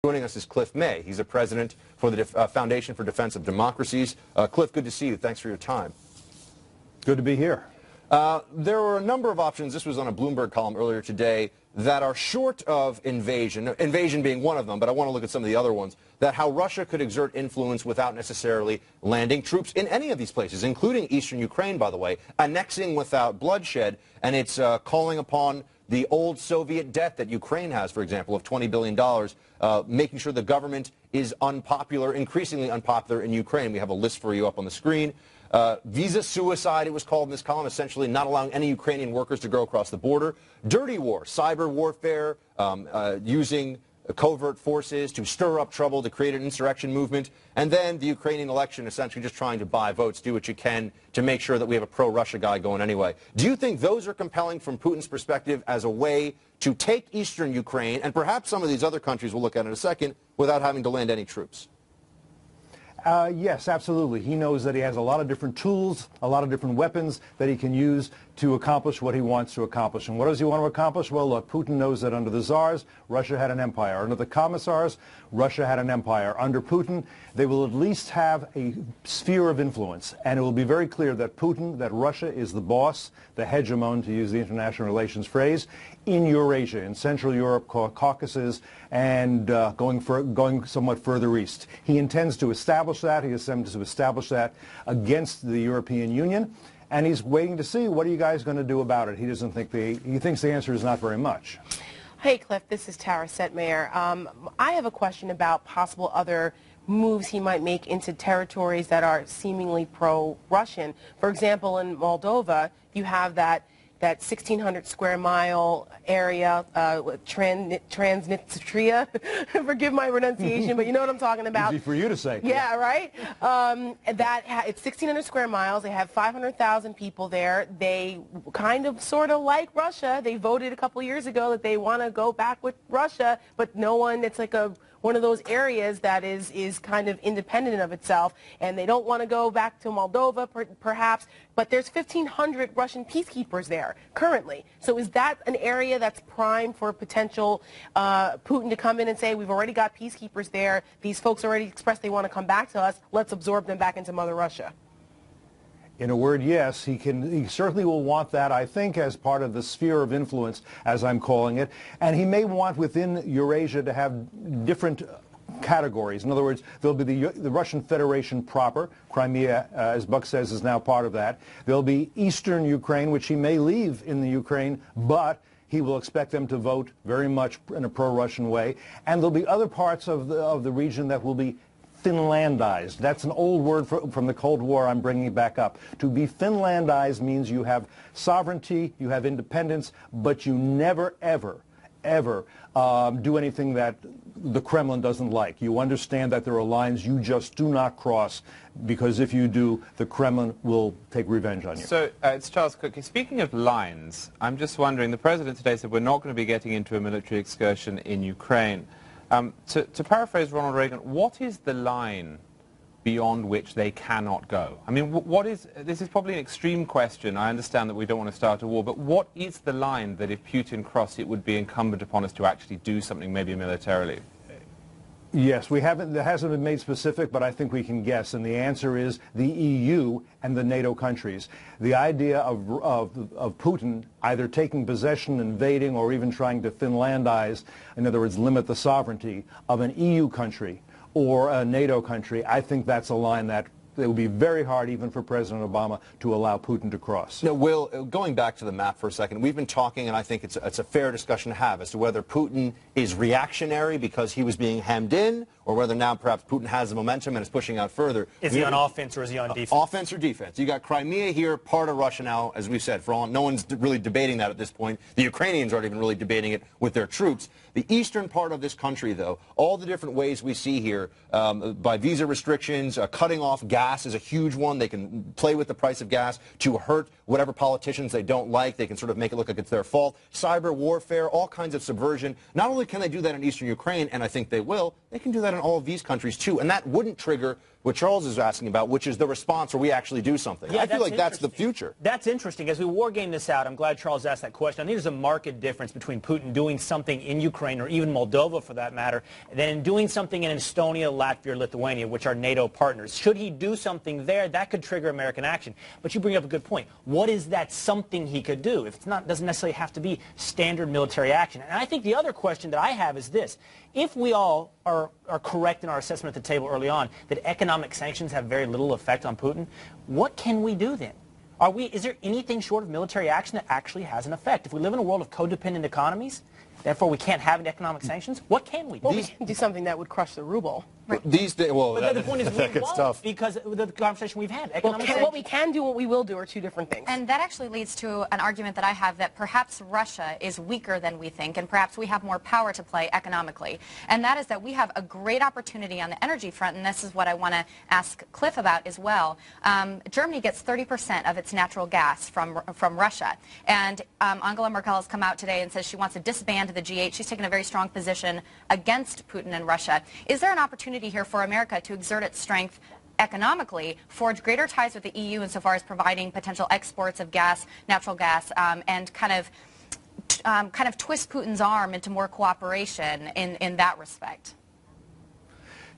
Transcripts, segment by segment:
Joining us is Cliff May. He's a president for the Foundation for Defense of Democracies. Cliff, good to see you. Thanks for your time. Good to be here. There were a number of options, this was on a Bloomberg column earlier today, that are short of invasion being one of them, but I want to look at some of the other ones, that how Russia could exert influence without necessarily landing troops in any of these places, including eastern Ukraine, by the way, annexing without bloodshed, and it's calling upon the old Soviet debt that Ukraine has, for example, of $20 billion, making sure the government is unpopular, increasingly unpopular in Ukraine. We have a list for you up on the screen. Visa suicide, it was called in this column, essentially not allowing any Ukrainian workers to go across the border. Dirty war, cyber warfare, using covert forces to stir up trouble, to create an insurrection movement. And then the Ukrainian election, essentially just trying to buy votes, do what you can to make sure that we have a pro-Russia guy going anyway. Do you think those are compelling from Putin's perspective as a way to take eastern Ukraine, and perhaps some of these other countries we'll look at in a second, without having to land any troops? Yes, absolutely. He knows that he has a lot of different tools, a lot of different weapons that he can use to accomplish what he wants to accomplish. And what does he want to accomplish? Well, look, Putin knows that under the Tsars, Russia had an empire. Under the Commissars, Russia had an empire. Under Putin, they will at least have a sphere of influence. And it will be very clear that Putin, that Russia is the boss, the hegemon, to use the international relations phrase, in Eurasia, in Central Europe, Caucasus, and going somewhat further east. He intends to establish that. He intends to establish that against the European Union. And he's waiting to see, what are you guys going to do about it? He doesn't think he thinks the answer is not very much. Hey, Cliff, this is Tara Setmayer. I have a question about possible other moves he might make into territories that are seemingly pro-Russian. For example, in Moldova, you have that 1,600 square mile area, Transnistria. Forgive my pronunciation, but you know what I'm talking about. Easy for you to say. Yeah, right? It's 1,600 square miles. They have 500,000 people there. They kind of sort of like Russia. They voted a couple years ago that they want to go back with Russia, but no one, it's like one of those areas that is kind of independent of itself, and they don't want to go back to Moldova, perhaps, but there's 1,500 Russian peacekeepers there currently. So is that an area that's prime for potential Putin to come in and say, we've already got peacekeepers there, these folks already expressed they want to come back to us, let's absorb them back into Mother Russia? In a word, yes. He certainly will want that, I think, as part of the sphere of influence, as I'm calling it. And he may want within Eurasia to have different categories. In other words, there'll be the Russian Federation proper. Crimea, as Buck says, is now part of that. There'll be eastern Ukraine, which he may leave in the Ukraine, but he will expect them to vote very much in a pro-Russian way. And there'll be other parts of the region that will be Finlandized. That's an old word from the Cold War. I'm bringing it back up. To be Finlandized means you have sovereignty, you have independence, but you never, ever, ever do anything that the Kremlin doesn't like. You understand that there are lines you just do not cross, because if you do, the Kremlin will take revenge on you. So it's Charles Cook. Speaking of lines, I'm just wondering, the President today said we're not going to be getting into a military excursion in Ukraine. To paraphrase Ronald Reagan, what is the line beyond which they cannot go? I mean, this is probably an extreme question. I understand that we don't want to start a war, but what is the line that if Putin crossed, it would be incumbent upon us to actually do something, maybe militarily? Yes, that hasn't been made specific, but I think we can guess, and the answer is the EU and the NATO countries. The idea of Putin either taking possession, invading, or even trying to Finlandize, in other words, limit the sovereignty of an EU country or a NATO country, I think that's a line that it would be very hard, even for President Obama, to allow Putin to cross. Now, Will, going back to the map for a second, we've been talking, and I think it's a fair discussion to have, as to whether Putin is reactionary because he was being hemmed in, or whether now perhaps Putin has the momentum and is pushing out further. Is he on offense or is he on defense? Offense or defense. You got Crimea here, part of Russia now, as we've said. No one's really debating that at this point. The Ukrainians aren't even really debating it with their troops. The eastern part of this country, though, all the different ways we see here, by visa restrictions, cutting off gas is a huge one. They can play with the price of gas to hurt whatever politicians they don't like. They can sort of make it look like it's their fault. Cyber warfare, all kinds of subversion. Not only can they do that in eastern Ukraine, and I think they will, they can do that in all of these countries too. And that wouldn't trigger what Charles is asking about, which is the response where we actually do something. Yeah, I feel like that's the future. That's interesting. As we war game this out, I'm glad Charles asked that question. I think there's a marked difference between Putin doing something in Ukraine, or even Moldova for that matter, than doing something in Estonia, Latvia, or Lithuania, which are NATO partners. Should he do something there, that could trigger American action. But you bring up a good point. What is that something he could do? If it's not, doesn't necessarily have to be standard military action. And I think the other question that I have is this. If we all are correct in our assessment at the table early on that economic sanctions have very little effect on Putin, what can we do then? Is there anything short of military action that actually has an effect? If we live in a world of codependent economies, therefore we can't have economic sanctions, what can we do? Well, we can do something that would crush the ruble. Right. These days, well, but the point is we gets won't, tough. because of the conversation we've had. What we can do and what we will do are two different things. And that actually leads to an argument that I have that perhaps Russia is weaker than we think, and perhaps we have more power to play economically. And that is that we have a great opportunity on the energy front, and this is what I want to ask Cliff about as well. Germany gets 30% of its natural gas from Russia. And Angela Merkel has come out today and says she wants to disband the G8. She's taken a very strong position against Putin and Russia. Is there an opportunity here for America to exert its strength economically, forge greater ties with the EU insofar as providing potential exports of gas, natural gas, and kind of twist Putin's arm into more cooperation in that respect?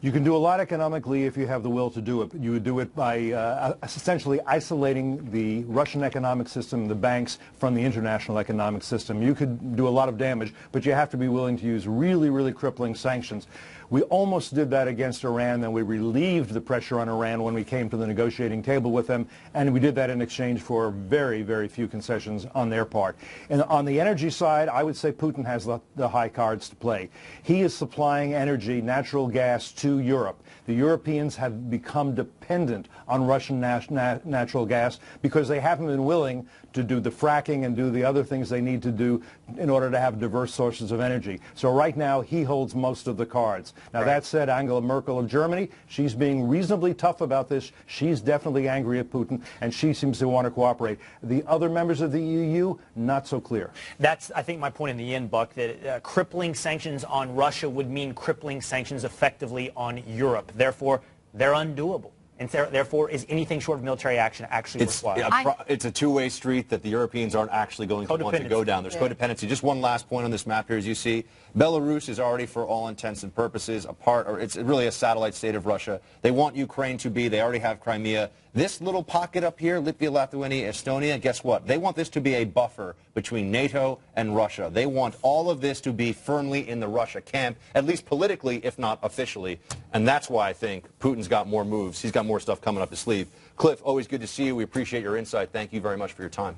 You can do a lot economically if you have the will to do it. You would do it by essentially isolating the Russian economic system, the banks, from the international economic system. You could do a lot of damage, but you have to be willing to use really, really crippling sanctions. We almost did that against Iran, then we relieved the pressure on Iran when we came to the negotiating table with them, and we did that in exchange for very, very few concessions on their part. And on the energy side, I would say Putin has the high cards to play. He is supplying energy, natural gas, to Europe. The Europeans have become dependent on Russian natural gas because they haven't been willing to do the fracking and do the other things they need to do in order to have diverse sources of energy. So right now, he holds most of the cards. Now, that said, Angela Merkel of Germany, she's being reasonably tough about this. She's definitely angry at Putin, and she seems to want to cooperate. The other members of the EU, not so clear. That's, I think, my point in the end, Buck, that crippling sanctions on Russia would mean crippling sanctions effectively on Europe. Therefore, they're undoable. And therefore, is anything short of military action actually worthwhile? It's a two-way street that the Europeans aren't actually going to want to go down. There's codependency. Just one last point on this map here, as you see, Belarus is already, for all intents and purposes, it's really a satellite state of Russia. They want Ukraine to be. They already have Crimea. This little pocket up here, Latvia, Lithuania, Estonia, guess what? They want this to be a buffer between NATO and Russia. They want all of this to be firmly in the Russia camp, at least politically, if not officially. And that's why I think Putin's got more moves. He's got more stuff coming up his sleeve. Cliff, always good to see you. We appreciate your insight. Thank you very much for your time.